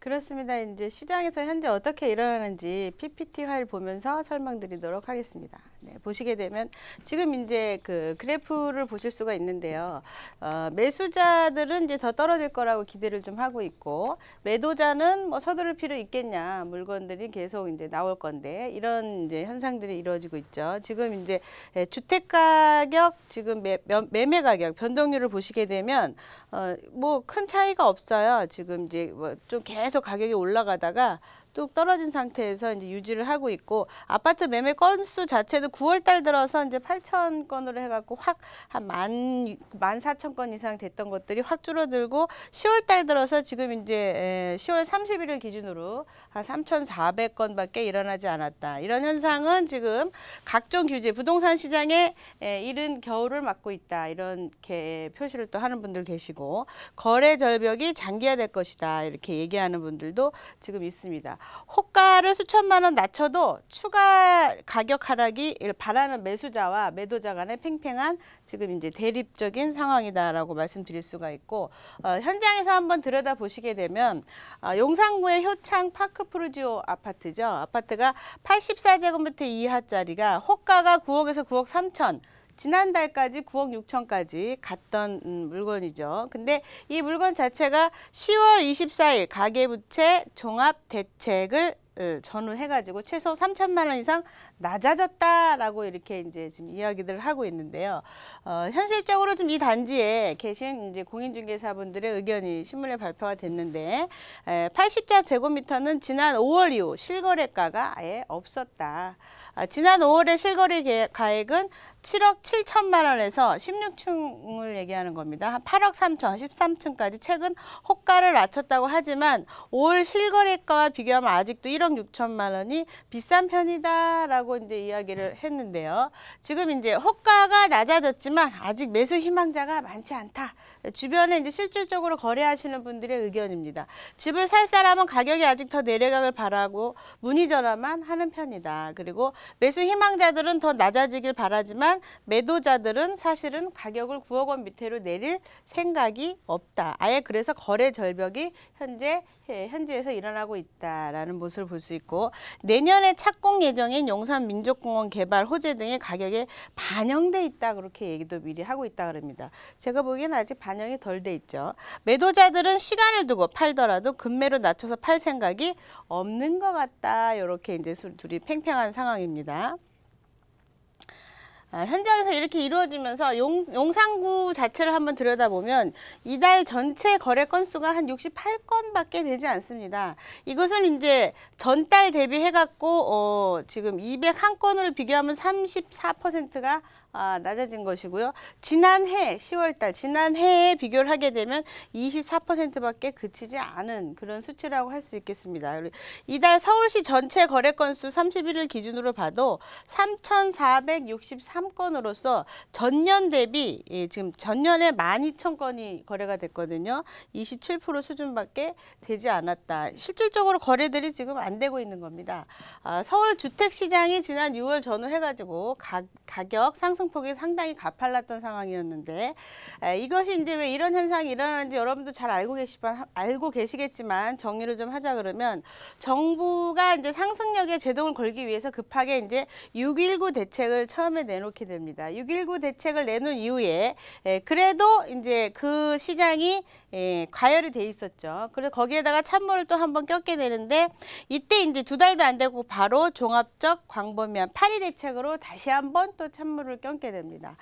그렇습니다. 이제 시장에서 현재 어떻게 일어나는지 PPT 파일 보면서 설명드리도록 하겠습니다. 네, 보시게 되면 지금 이제 그 그래프를 보실 수가 있는데요. 매수자들은 이제 더 떨어질 거라고 기대를 좀 하고 있고, 매도자는 뭐 서두를 필요 있겠냐, 물건들이 계속 이제 나올 건데, 이런 이제 현상들이 이루어지고 있죠. 지금 이제 주택 가격, 지금 매매 가격 변동률을 보시게 되면 뭐 큰 차이가 없어요. 지금 이제 뭐 좀 계속 가격이 올라가다가 뚝 떨어진 상태에서 이제 유지를 하고 있고, 아파트 매매 건수 자체도 9월 달 들어서 이제 8천 건으로 해갖고 확 한 14,000건 이상 됐던 것들이 확 줄어들고, 10월 달 들어서 지금 이제 10월 31일 기준으로 한 3,400건밖에 일어나지 않았다. 이런 현상은 지금 각종 규제, 부동산 시장에 이른 겨울을 맞고 있다. 이렇게 표시를 또 하는 분들 계시고, 거래 절벽이 장기화될 것이다. 이렇게 얘기하는 분들도 지금 있습니다. 호가를 수천만 원 낮춰도 추가 가격 하락이 바라는 매수자와 매도자 간의 팽팽한 지금 이제 대립적인 상황이다라고 말씀드릴 수가 있고, 현장에서 한번 들여다 보시게 되면 용산구의 효창 파크 프루지오 아파트죠. 아파트가 84제곱미터 이하짜리가 호가가 9억에서 9억 3천, 지난달까지 9억 6천까지 갔던 물건이죠. 근데 이 물건 자체가 10월 24일 가계부채 종합대책을 전후해가지고 최소 3천만 원 이상 낮아졌다라고 이렇게 이제 지금 이야기들을 하고 있는데요. 현실적으로 좀 이 단지에 계신 이제 공인중개사분들의 의견이 신문에 발표가 됐는데, 80제곱미터는 지난 5월 이후 실거래가가 아예 없었다. 지난 5월에 실거래 가액은 7억 7천만 원에서 16층을 얘기하는 겁니다. 한 8억 3천, 13층까지 최근 호가를 낮췄다고 하지만 5월 실거래가와 비교하면 아직도 1억 6천만 원이 비싼 편이다라고 이제 이야기를 했는데요. 지금 이제 호가가 낮아졌지만 아직 매수 희망자가 많지 않다. 주변에 이제 실질적으로 거래하시는 분들의 의견입니다. 집을 살 사람은 가격이 아직 더 내려가길 바라고 문의 전화만 하는 편이다. 그리고 매수 희망자들은 더 낮아지길 바라지만 매도자들은 사실은 가격을 9억 원 밑으로 내릴 생각이 없다. 아예 그래서 거래 절벽이 현지에서 일어나고 있다라는 모습을 볼 수 있고, 내년에 착공 예정인 용산 민족공원 개발 호재 등의 가격에 반영돼 있다, 그렇게 얘기도 미리 하고 있다 그럽니다. 제가 보기에는 아직 반영이 덜 돼 있죠. 매도자들은 시간을 두고 팔더라도 금매로 낮춰서 팔 생각이 없는 것 같다. 이렇게 이제 둘이 팽팽한 상황입니다. 현장에서 이렇게 이루어지면서 용산구 자체를 한번 들여다보면 이달 전체 거래 건수가 한 68건밖에 되지 않습니다. 이것은 이제 전달 대비해갖고 지금 201건으로 비교하면 34%가 낮아진 것이고요. 지난해 10월달, 지난해에 비교를 하게 되면 24%밖에 그치지 않은 그런 수치라고 할 수 있겠습니다. 이달 서울시 전체 거래 건수 31일 기준으로 봐도 3,463건으로서 전년 대비 지금 전년에 12,000건이 거래가 됐거든요. 27% 수준밖에 되지 않았다. 실질적으로 거래들이 지금 안 되고 있는 겁니다. 서울 주택시장이 지난 6월 전후해가지고 가격 상승폭이 상당히 가팔랐던 상황이었는데, 이것이 이제 왜 이런 현상이 일어나는지 여러분도 잘 알고 계시겠지만 정리를 좀 하자 그러면, 정부가 이제 상승력에 제동을 걸기 위해서 급하게 이제 6.19 대책을 처음에 내놓게 됩니다. 6.19 대책을 내놓은 이후에 그래도 이제 그 시장이 과열이 돼 있었죠. 그래서 거기에다가 찬물을 또 한번 꼈게 되는데, 이때 이제 2달도 안 되고 바로 종합적 광범위한 파리 대책으로 다시 한번 또 찬물을 껴게 됩니다.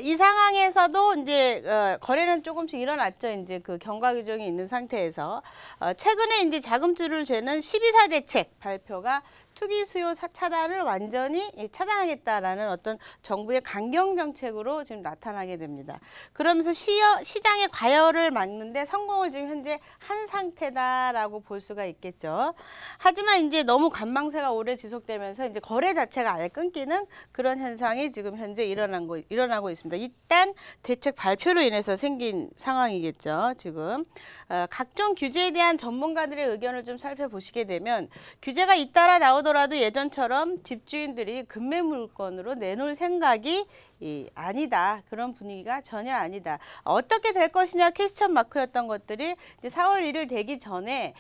이 상황에서도 이제 거래는 조금씩 일어났죠. 이제 그 경과 규정이 있는 상태에서 최근에 이제 자금줄을 재는 12사 대책 발표가 투기 수요 차단을 완전히 차단하겠다라는 어떤 정부의 강경 정책으로 지금 나타나게 됩니다. 그러면서 시장의 과열을 막는데 성공을 지금 현재 한 상태다라고 볼 수가 있겠죠. 하지만 이제 너무 관망세가 오래 지속되면서 이제 거래 자체가 아예 끊기는 그런 현상이 지금 현재 일어나고 있습니다. 일단 대책 발표로 인해서 생긴 상황이겠죠. 지금 각종 규제에 대한 전문가들의 의견을 좀 살펴보시게 되면, 규제가 잇따라 나오는 나오더라도 예전처럼 집주인들이 급매물건으로 내놓을 생각이 아니다. 그런 분위기가 전혀 아니다. 어떻게 될 것이냐 퀘스천 마크였던 것들이 이제 4월 1일 되기 전에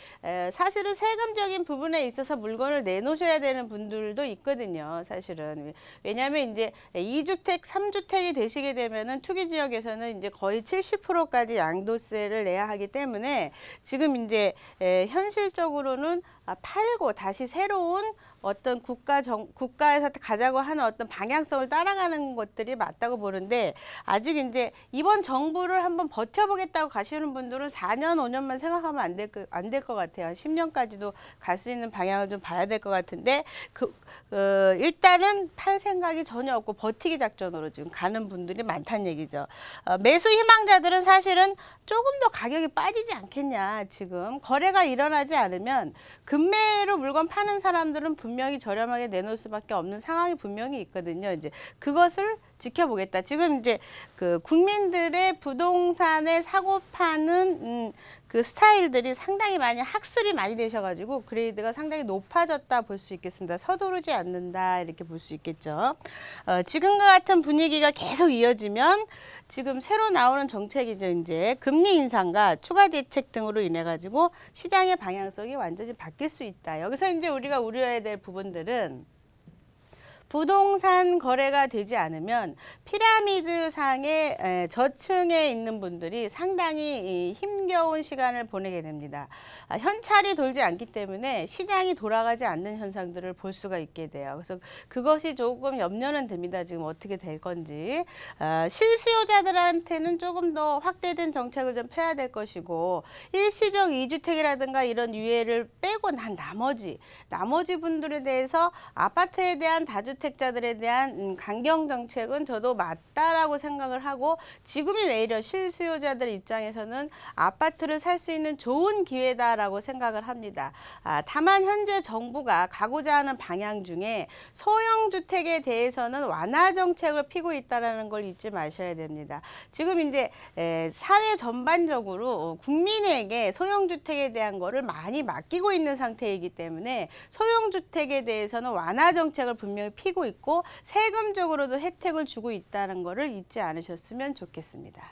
사실은 세금적인 부분에 있어서 물건을 내놓으셔야 되는 분들도 있거든요. 사실은. 왜냐하면 이제 2주택, 3주택이 되시게 되면은 투기 지역에서는 이제 거의 70%까지 양도세를 내야 하기 때문에 지금 이제 현실적으로는 팔고 다시 새로운 어떤 국가에서 가자고 하는 어떤 방향성을 따라가는 것들이 맞다고 보는데, 아직 이제 이번 정부를 한번 버텨보겠다고 가시는 분들은 4년, 5년만 생각하면 안 될 것 같아요. 10년까지도 갈 수 있는 방향을 좀 봐야 될 것 같은데, 일단은 팔 생각이 전혀 없고 버티기 작전으로 지금 가는 분들이 많다는 얘기죠. 매수 희망자들은 사실은 조금 더 가격이 빠지지 않겠냐. 지금 거래가 일어나지 않으면 급매로 물건 파는 사람들은 분명히 저렴하게 내놓을 수밖에 없는 상황이 분명히 있거든요. 이제 그것을 지켜보겠다. 지금 이제 그 국민들의 부동산에 사고 파는 그 스타일들이 상당히 많이 학습이 많이 되셔가지고 그레이드가 상당히 높아졌다 볼 수 있겠습니다. 서두르지 않는다 이렇게 볼 수 있겠죠. 지금과 같은 분위기가 계속 이어지면 지금 새로 나오는 정책이죠. 이제 금리 인상과 추가 대책 등으로 인해 가지고 시장의 방향성이 완전히 바뀔 수 있다. 여기서 이제 우리가 우려해야 될 부분들은 부동산 거래가 되지 않으면 피라미드 상의 저층에 있는 분들이 상당히 힘겨운 시간을 보내게 됩니다. 현찰이 돌지 않기 때문에 시장이 돌아가지 않는 현상들을 볼 수가 있게 돼요. 그래서 그것이 조금 염려는 됩니다. 지금 어떻게 될 건지. 실수요자들한테는 조금 더 확대된 정책을 좀 펴야 될 것이고, 일시적 2주택이라든가 이런 유예를 빼고 난 나머지 분들에 대해서 아파트에 대한 다주택자들에 대한 강경 정책은 저도 맞다라고 생각을 하고, 지금이 오히려 실수요자들 입장에서는 아파트를 살 수 있는 좋은 기회다라고 생각을 합니다. 다만 현재 정부가 가고자 하는 방향 중에 소형주택에 대해서는 완화 정책을 피고 있다는 걸 잊지 마셔야 됩니다. 지금 이제 사회 전반적으로 국민에게 소형주택에 대한 거를 많이 맡기고 있는 상태이기 때문에 소형주택에 대해서는 완화 정책을 분명히 피고 있고 세금적으로도 혜택을 주고 있다는 것을 잊지 않으셨으면 좋겠습니다.